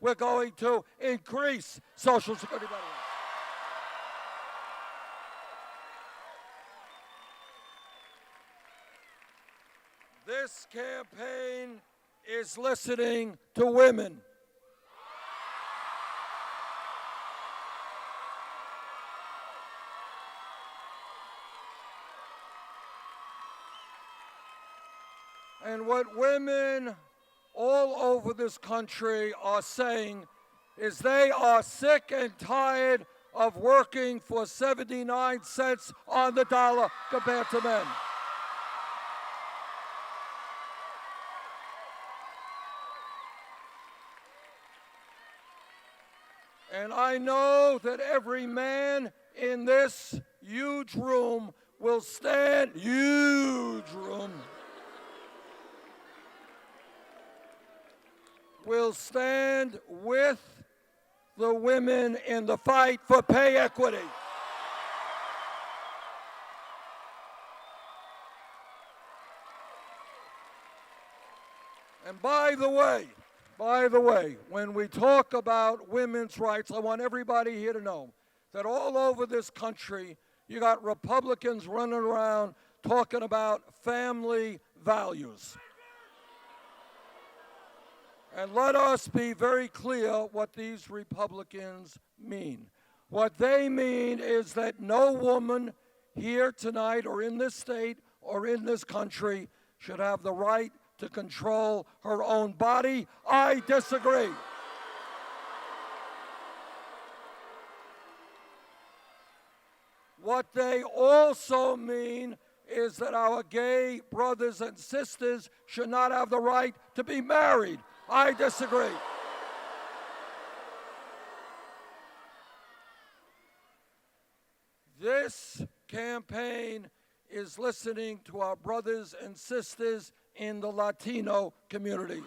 we're going to increase Social Security benefits. This campaign is listening to women. And what women all over this country are saying is they are sick and tired of working for 79 cents on the dollar compared to men. And I know that every man in this huge room will stand, will stand with the women in the fight for pay equity. And by the way, when we talk about women's rights, I want everybody here to know that all over this country, you got Republicans running around talking about family values. And let us be very clear what these Republicans mean. What they mean is that no woman here tonight or in this state or in this country should have the right to control her own body. I disagree. What they also mean is that our gay brothers and sisters should not have the right to be married. I disagree. This campaign is listening to our brothers and sisters in the Latino community.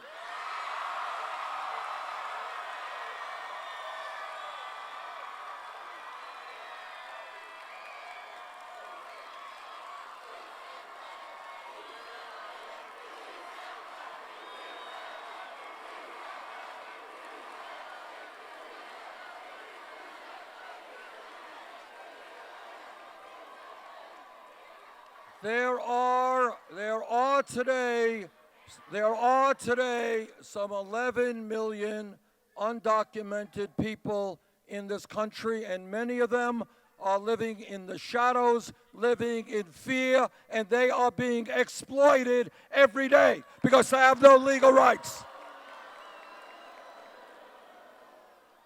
There are today some 11 million undocumented people in this country, and many of them are living in the shadows, living in fear, and they are being exploited every day because they have no legal rights.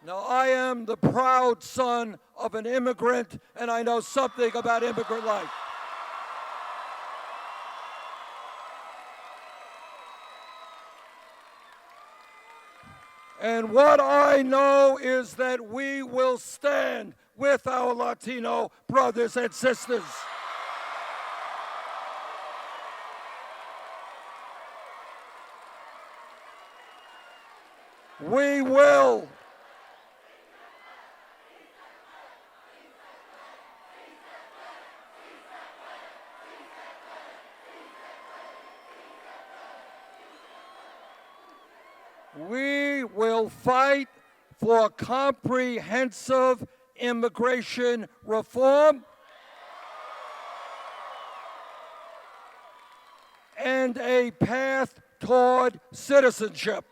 Now, I am the proud son of an immigrant, and I know something about immigrant life. And what I know is that we will stand with our Latino brothers and sisters. We will. We will fight for comprehensive immigration reform and a path toward citizenship.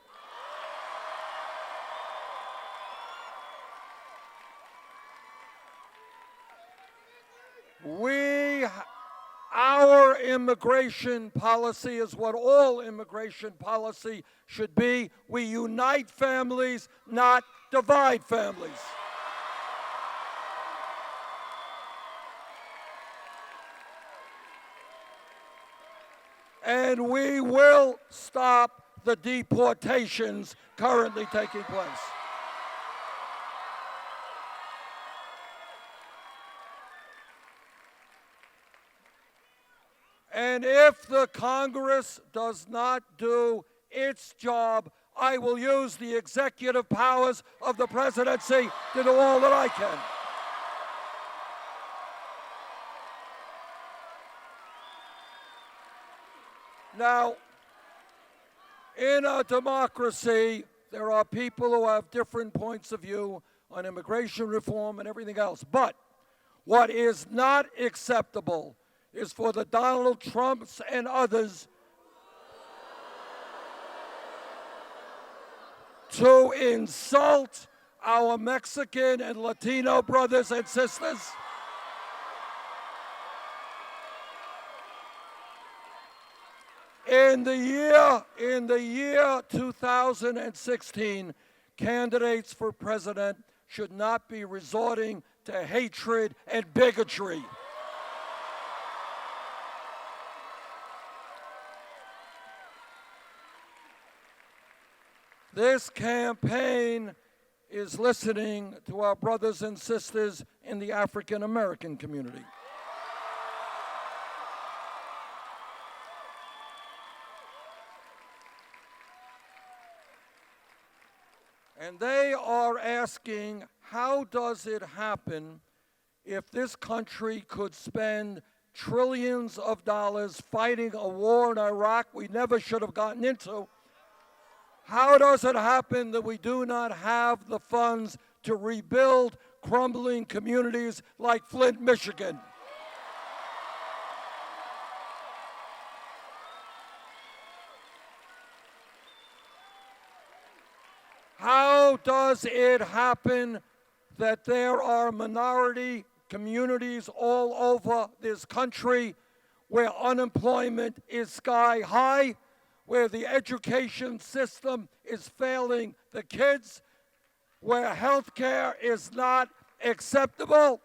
Our immigration policy is what all immigration policy should be. We unite families, not divide families. And we will stop the deportations currently taking place. And if the Congress does not do its job, I will use the executive powers of the presidency to do all that I can. Now, in a democracy, there are people who have different points of view on immigration reform and everything else. But what is not acceptable is for the Donald Trumps and others to insult our Mexican and Latino brothers and sisters. In the year 2016, candidates for president should not be resorting to hatred and bigotry. This campaign is listening to our brothers and sisters in the African American community. And they are asking, how does it happen if this country could spend trillions of dollars fighting a war in Iraq we never should have gotten into? How does it happen that we do not have the funds to rebuild crumbling communities like Flint, Michigan? How does it happen that there are minority communities all over this country where unemployment is sky high, where the education system is failing the kids, where health care is not acceptable,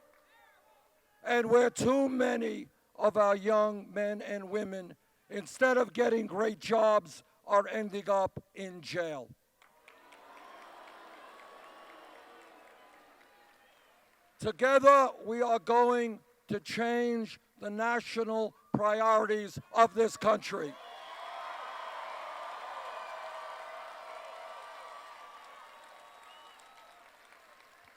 and where too many of our young men and women, instead of getting great jobs, are ending up in jail? Together, we are going to change the national priorities of this country.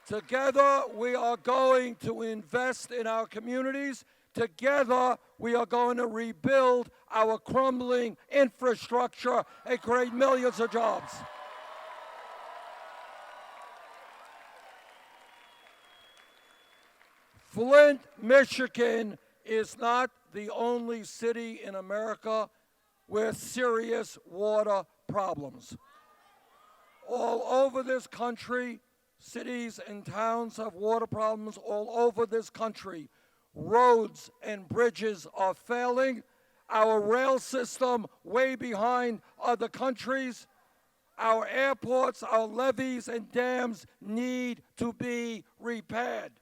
Together, we are going to invest in our communities. Together, we are going to rebuild our crumbling infrastructure and create millions of jobs. Flint, Michigan is not the only city in America with serious water problems. All over this country, cities and towns have water problems all over this country. Roads and bridges are failing. Our rail system way behind other countries. Our airports, our levees and dams need to be repaired.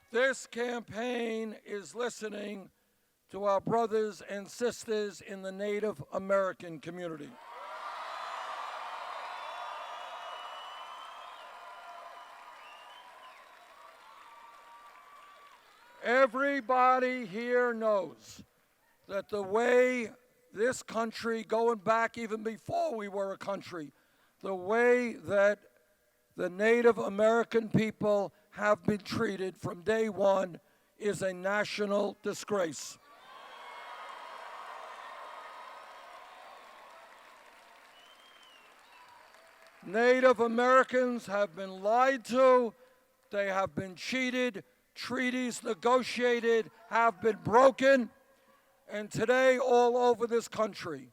This campaign is listening to our brothers and sisters in the Native American community. Everybody here knows that the way this country, going back even before we were a country, the way that the Native American people have been treated from day one is a national disgrace. Native Americans have been lied to, they have been cheated, treaties negotiated have been broken, and today all over this country,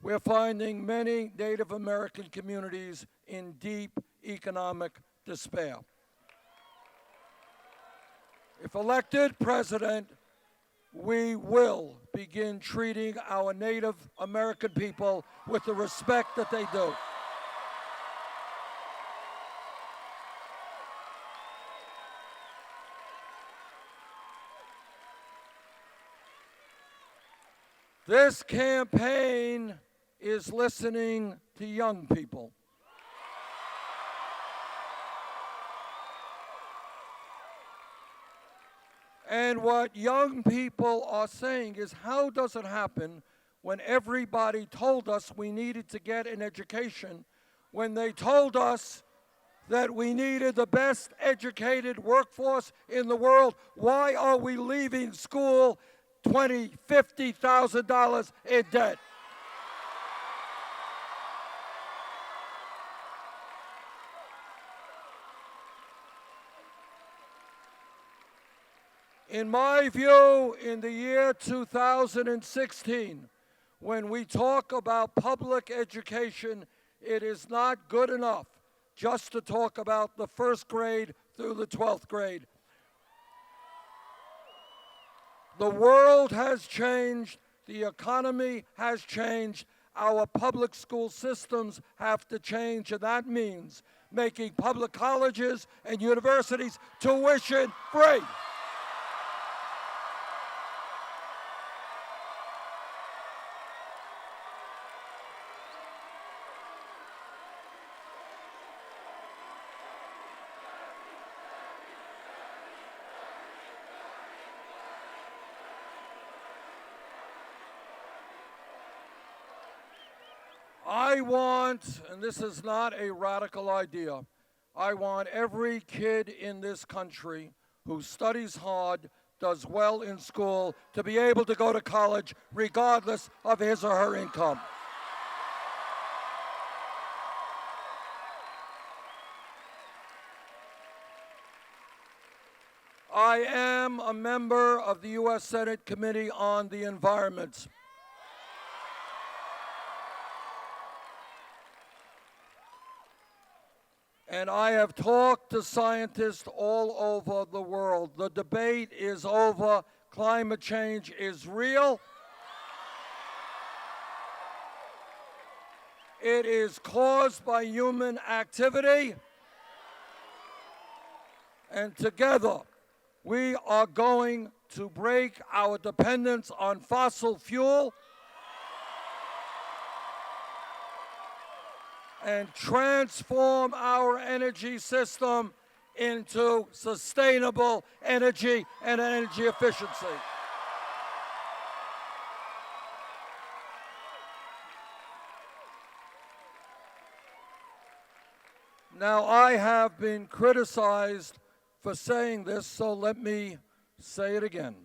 we're finding many Native American communities in deep economic despair. If elected president, we will begin treating our Native American people with the respect that they do. This campaign is listening to young people. And what young people are saying is, how does it happen when everybody told us we needed to get an education, when they told us that we needed the best educated workforce in the world. Why are we leaving school $20,000, $50,000 in debt? In my view, in the year 2016, when we talk about public education, it is not good enough just to talk about the first grade through the 12th grade. The world has changed, the economy has changed, our public school systems have to change, and that means making public colleges and universities tuition free. I want, and this is not a radical idea, I want every kid in this country who studies hard, does well in school, to be able to go to college regardless of his or her income. I am a member of the U.S. Senate Committee on the Environment. And I have talked to scientists all over the world. The debate is over. Climate change is real. It is caused by human activity. And together, we are going to break our dependence on fossil fuel and transform our energy system into sustainable energy and energy efficiency. Now, I have been criticized for saying this, so let me say it again.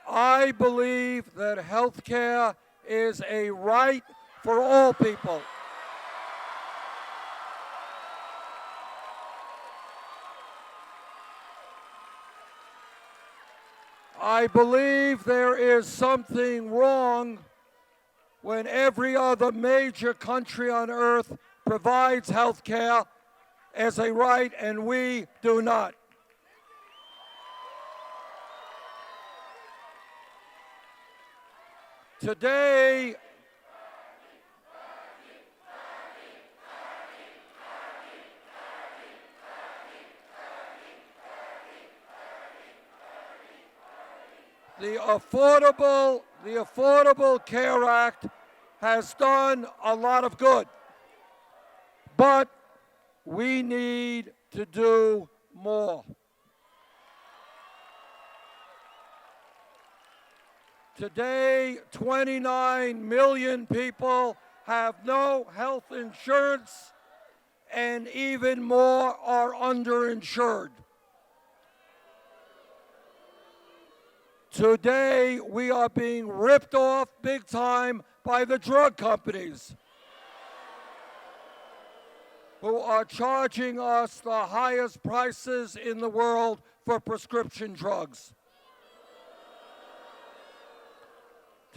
I believe that health care is a right for all people. I believe there is something wrong when every other major country on earth provides health care as a right and we do not. Today, the Affordable Care Act has done a lot of good, but we need to do more. Today, 29 million people have no health insurance, and even more are underinsured. Today, we are being ripped off big time by the drug companies, who are charging us the highest prices in the world for prescription drugs.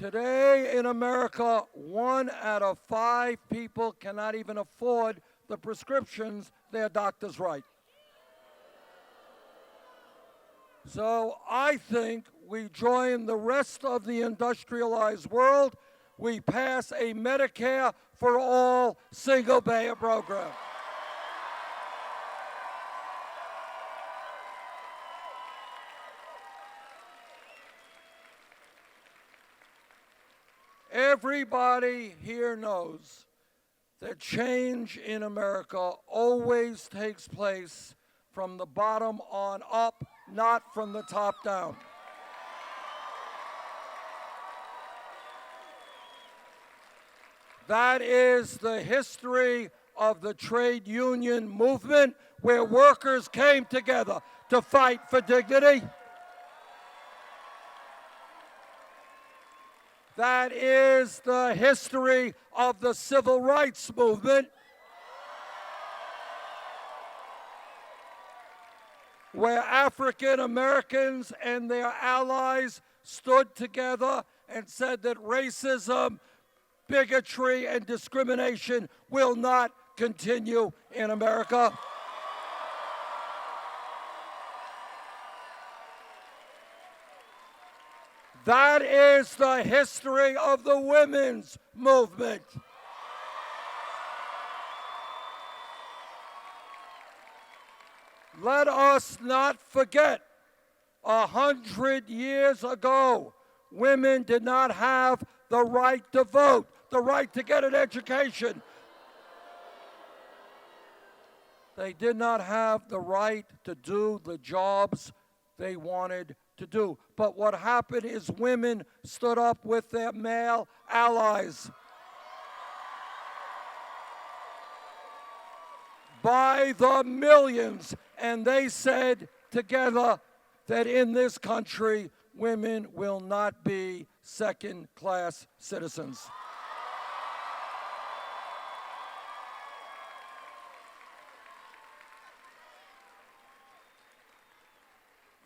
Today in America, 1 out of 5 people cannot even afford the prescriptions their doctors write. So I think we join the rest of the industrialized world. We pass a Medicare for all single-payer program. Everybody here knows that change in America always takes place from the bottom on up, not from the top down. That is the history of the trade union movement, where workers came together to fight for dignity. That is the history of the civil rights movement, where African Americans and their allies stood together and said that racism, bigotry, and discrimination will not continue in America. That is the history of the women's movement. Let us not forget, 100 years ago, women did not have the right to vote, the right to get an education. They did not have the right to do the jobs they wanted to do. But what happened is women stood up with their male allies. By the millions, and they said together that in this country, women will not be second-class citizens.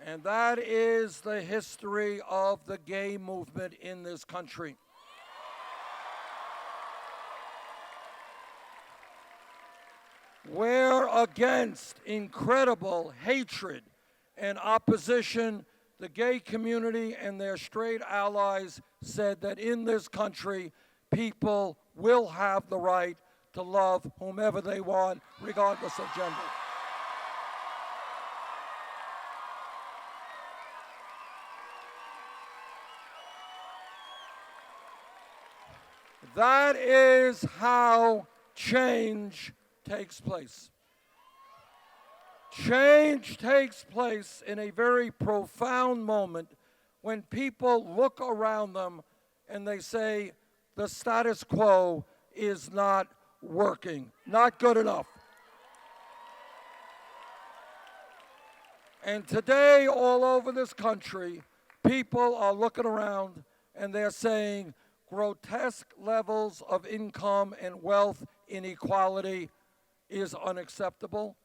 And that is the history of the gay movement in this country. Where against incredible hatred and opposition, the gay community and their straight allies said that in this country, people will have the right to love whomever they want, regardless of gender. That is how change takes place. Change takes place in a very profound moment when people look around them and they say, the status quo is not working, not good enough. And today, all over this country, people are looking around and they're saying, grotesque levels of income and wealth inequality is unacceptable.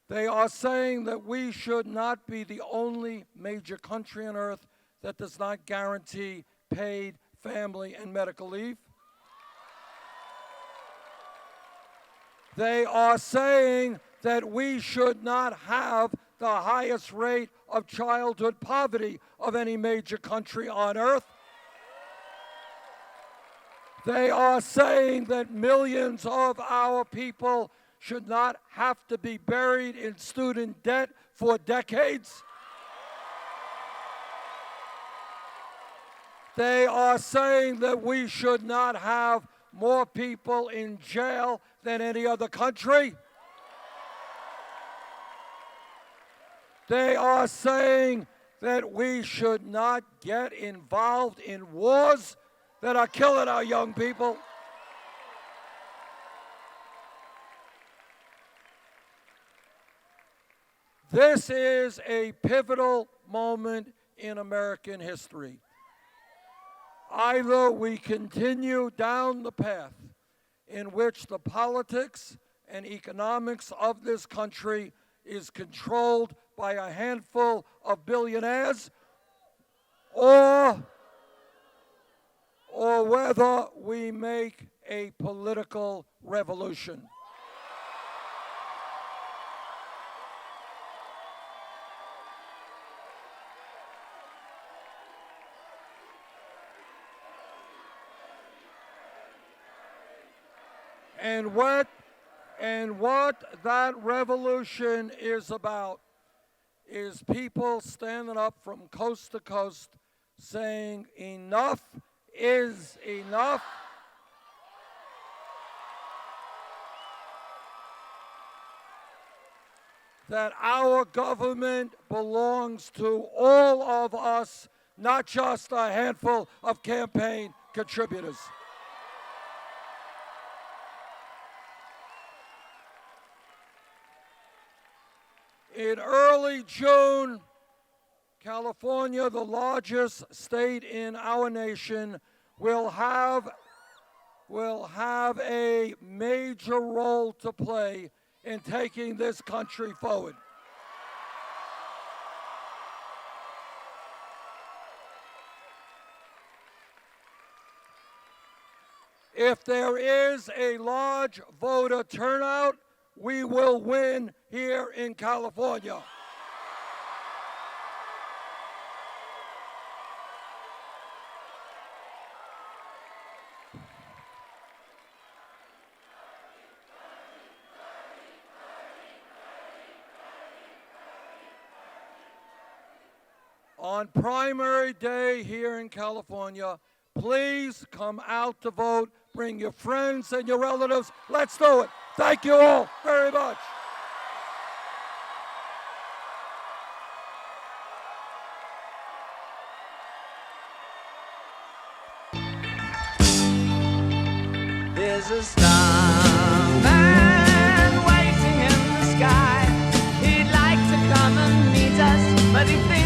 They are saying that we should not be the only major country on earth that does not guarantee paid family and medical leave. They are saying that we should not have the highest rate of childhood poverty of any major country on earth. They are saying that millions of our people should not have to be buried in student debt for decades. They are saying that we should not have more people in jail than any other country. They are saying that we should not get involved in wars that are killing our young people. This is a pivotal moment in American history. Either we continue down the path in which the politics and economics of this country is controlled by a handful of billionaires, or whether we make a political revolution. And what that revolution is about is people standing up from coast to coast saying enough is enough. That our government belongs to all of us, not just a handful of campaign contributors. In early June, California, the largest state in our nation, will have a major role to play in taking this country forward. If there is a large voter turnout, we will win here in California. On primary day here in California, please come out to vote. Bring your friends and your relatives. Let's do it. Thank you all very much. There's a starman waiting in the sky. He'd like to come and meet us, but he thinks